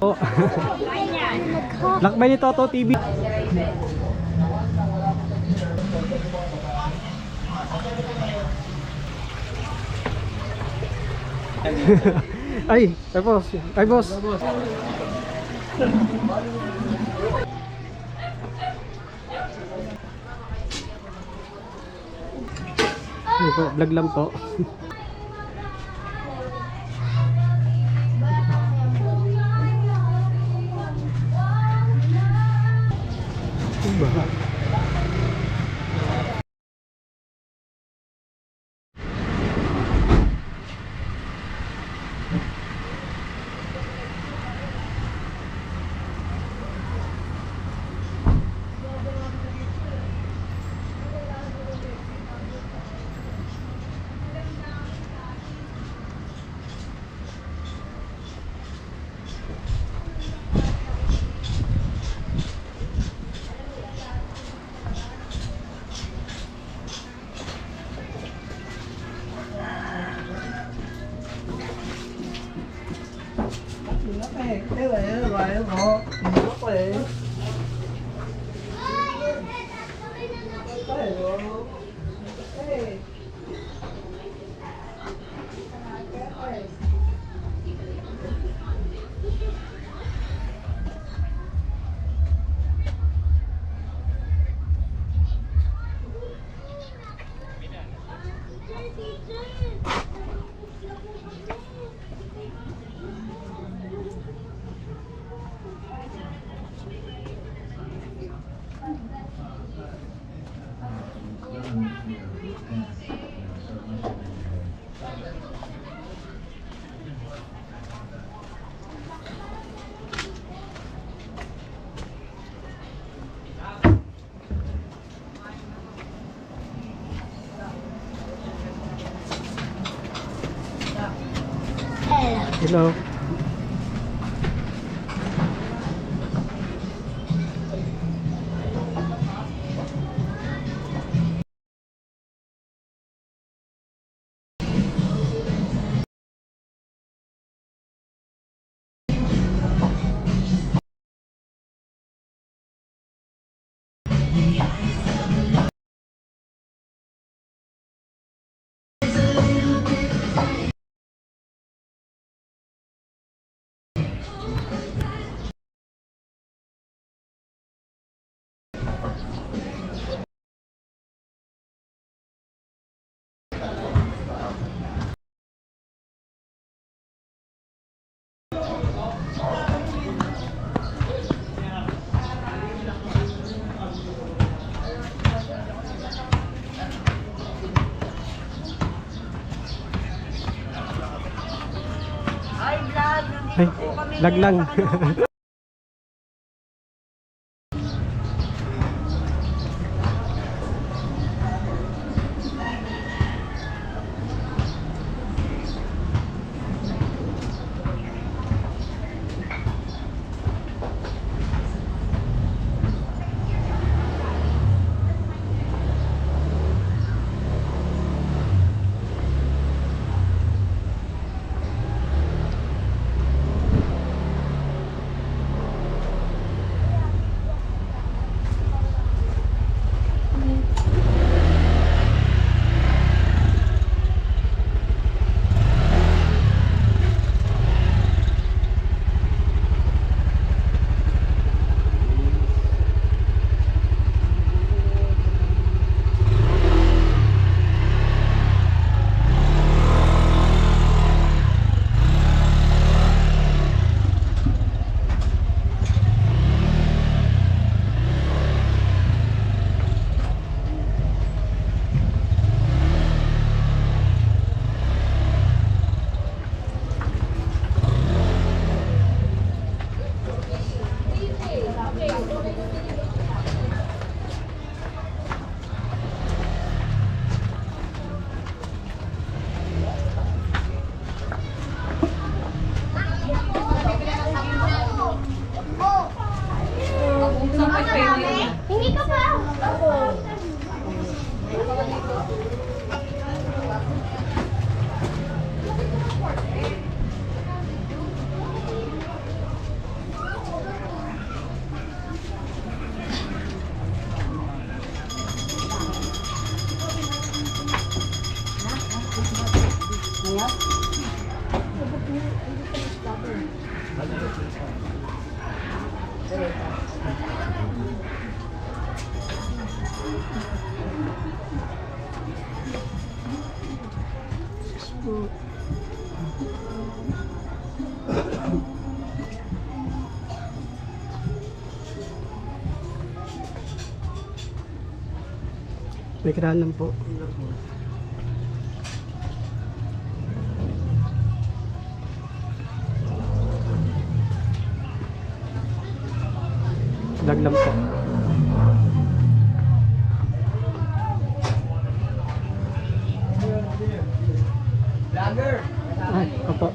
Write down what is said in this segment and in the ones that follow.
Oh. Lakbay ni Toto TV. Ay boss. Ay, boss. Ay po, vlog lang po. Diba? Cái này nó lại nó ngọt, rất là Hello. Ay, lag lang. May kirahan lang po. Vlog lang po. Vlogger! Ay, opo.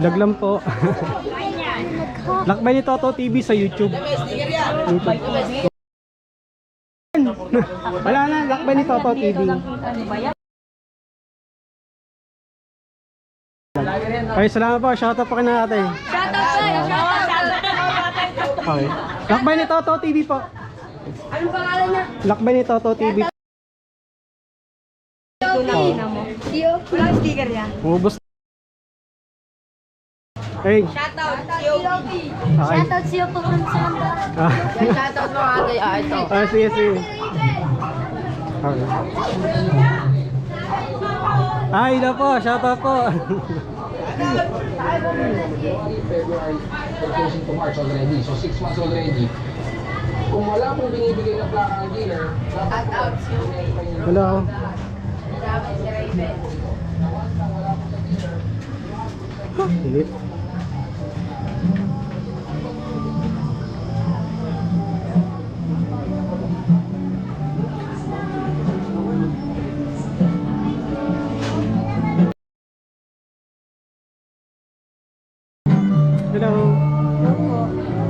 Vlog lang po. Lakbay ni Toto TV sa YouTube. Wala na, lakbay ni Toto TV. Ay, salamat po. Shoutout po kina ate. Okay. Lakbay ni Toto TV po. Anong pangalan niya? Lakbay ni Toto TV. Wala sticker niya. Ubus. Hey. Shoutout, COP. Okay. Shoutout siyo po from Samba. Shoutout mo ate. Ito. Ah, sige, sige. Okay. Ay, na po. Shoutout po. February, closing to March already. So 6 months already. Kung wala pong binibigay na plaka ang dealer, dapat Hello. Init. Hello.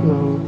Hello.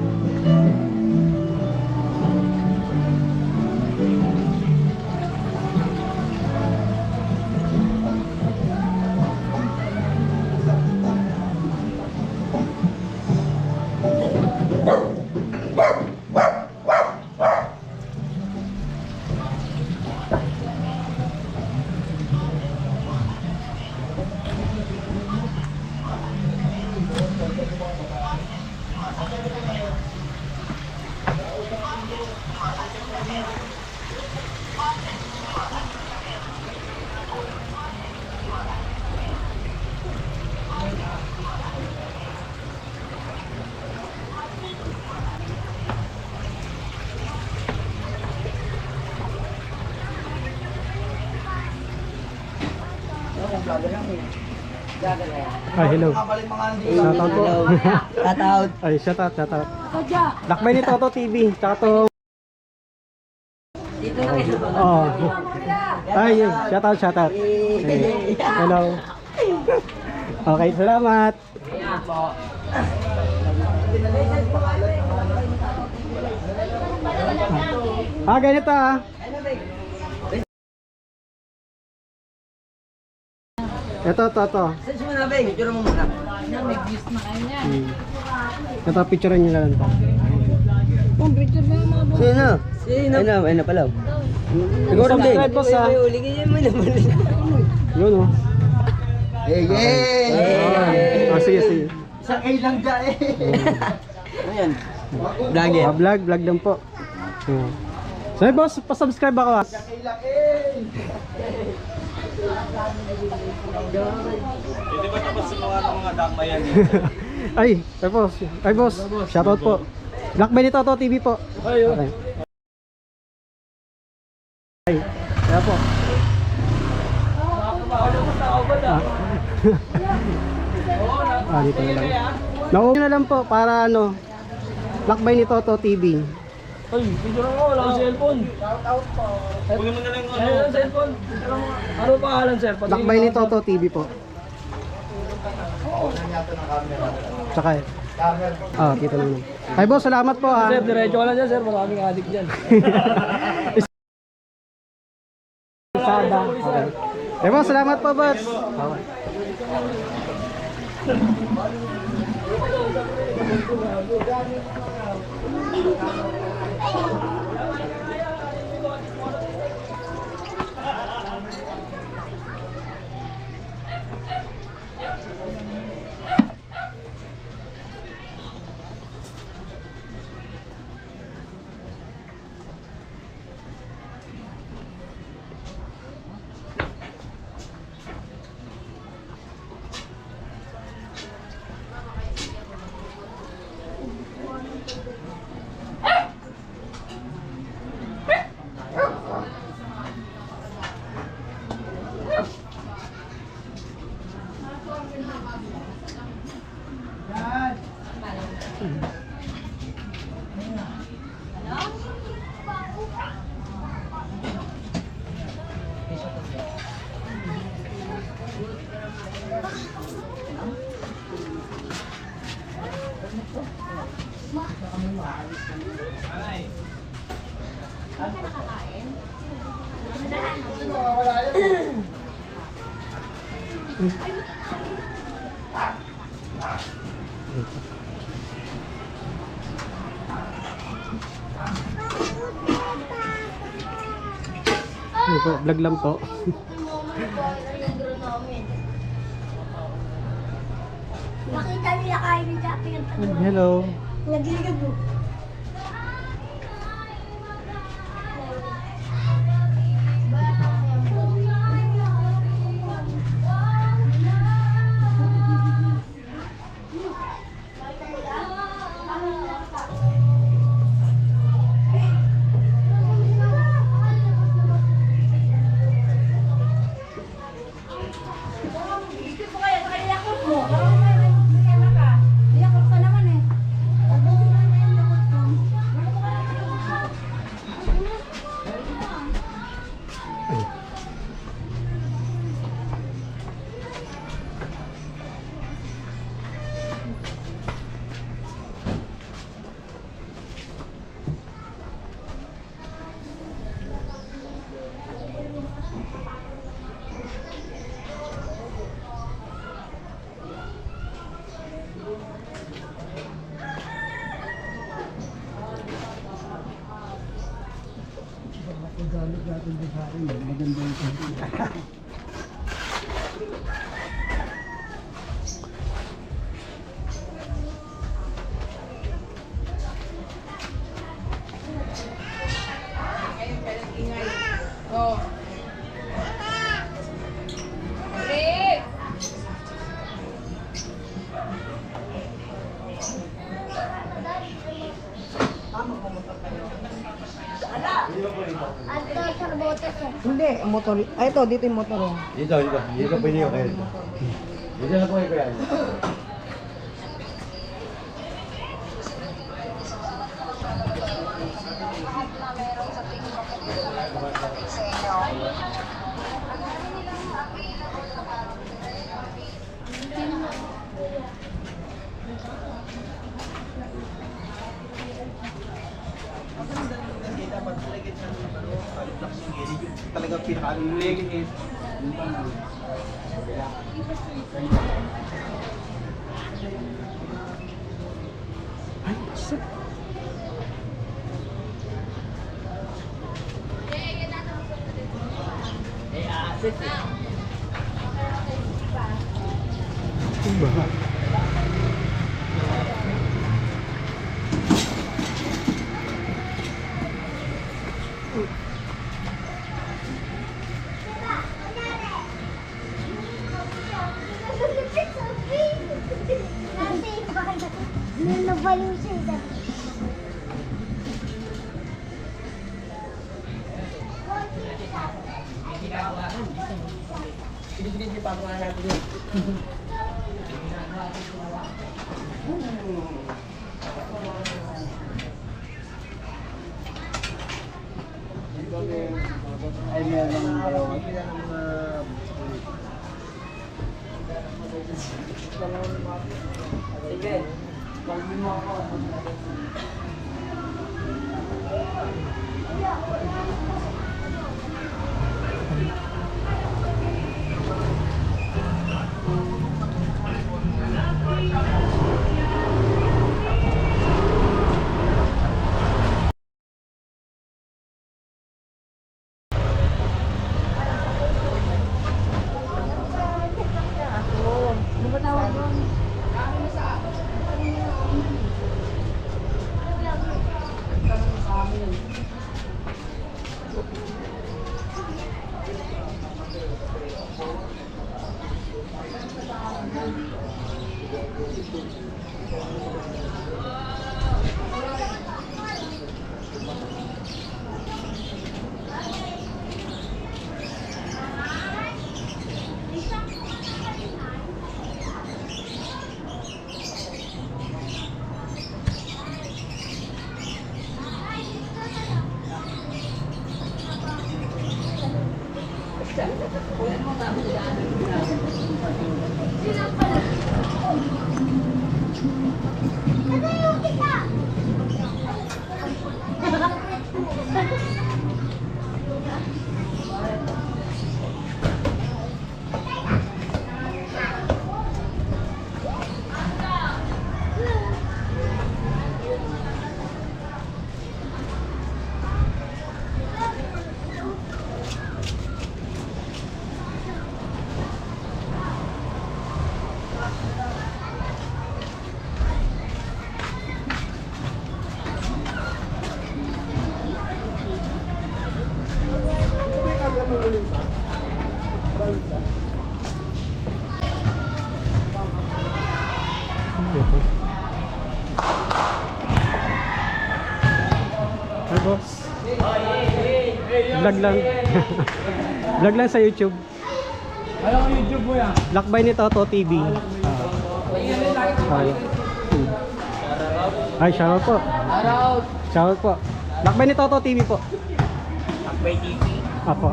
Ay, hello. Shoutout po. Shoutout. Ay, shoutout. Lakbay ni Toto TV. Tsaka to. Oh. Ay, shoutout. Ay, hello. Okay, salamat. Ah, ganito ah. Ito. Saan mo na, Beng? Picture mo muna. Ito, picturean nyo na lang to. Sino? Ayun na pala. Siguro subscribe po sa... Uligin mo naman. Yun oh. Yay! Oh, sige, sige. Isang A lang dyan eh. Ano yan? Vlog lang po. So, boss, pa-subscribe ako ha. Hindi ba tapos sumawa ng mga damayan Ay, boss, shoutout po. Black Bay ni Toto TV po. Okay. Ay, kaya po. Dito na lang. Nakuha na lang po para ano, Black Bay ni Toto TV. Ay, picture mo, wala akong cellphone. Huwag mo na lang ano. Cellphone. Ano pangalan, sir? Black Bay ni Toto TV po. Tsaka dito na lang. Ay boss, salamat po ha. Sir, diretso ka lang dyan, sir. Maraming addict dyan. Sada. Okay. Ay boss, salamat po boss. Okay. Vlog lang po. Makita nila kayo ni Chappy ang tagal. Hello. Nagligad mo. Hindi, ang motor. Ay, ito, dito yung motor. Dito pwede yung kayo. Dito na po kayo yan. Talagang pinaka-leg is Diba? Nabaliw siya. Hi boss. Vlog lang. Vlog lang sa YouTube. Alam ko YouTube mo yan. Lakbay ni Toto TV. Ay, shoutout po. Shoutout po. Lakbay ni Toto TV po. Lakbay TV. Apo.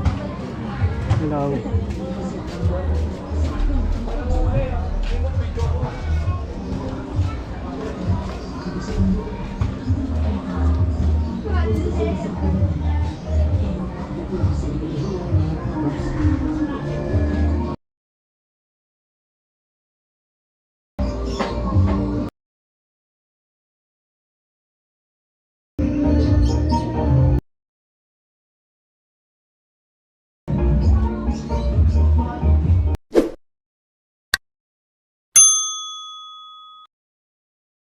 Hello.